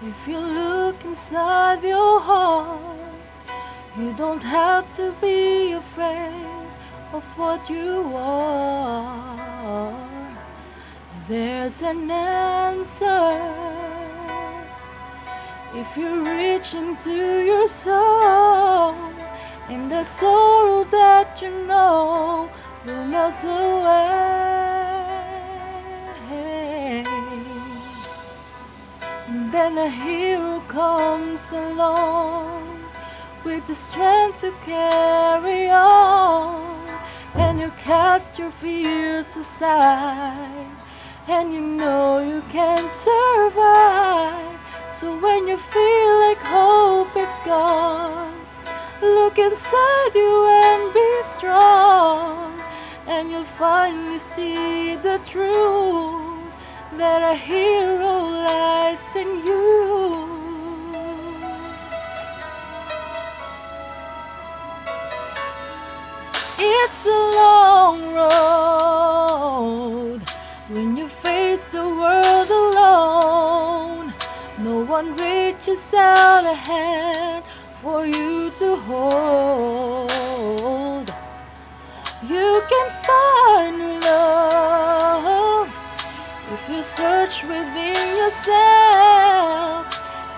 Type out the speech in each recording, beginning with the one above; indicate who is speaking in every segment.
Speaker 1: If you look inside your heart, you don't have to be afraid of what you are. There's an answer if you reach into your soul, and the sorrow that you know will melt away. And then a hero comes along with the strength to carry on, and you cast your fears aside, and you know you can survive. So when you feel like hope is gone, look inside you and be strong, and you'll finally see the truth that a hero lies in you. It's a long road when you face the world alone. No one reaches out a hand for you to hold. You can find love if you search within yourself,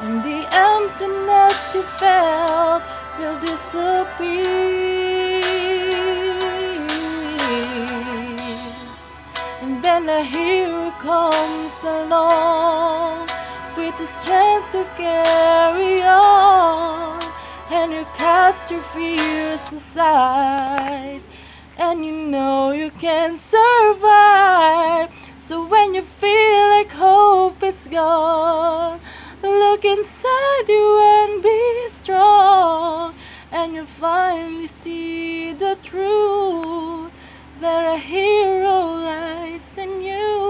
Speaker 1: and the emptiness you felt will disappear. And then a hero comes along with the strength to carry on, and you cast your fears aside, and you know you can survive. So when you feel like hope is gone, look inside you and be strong, and you finally see the truth that a hero lies in you.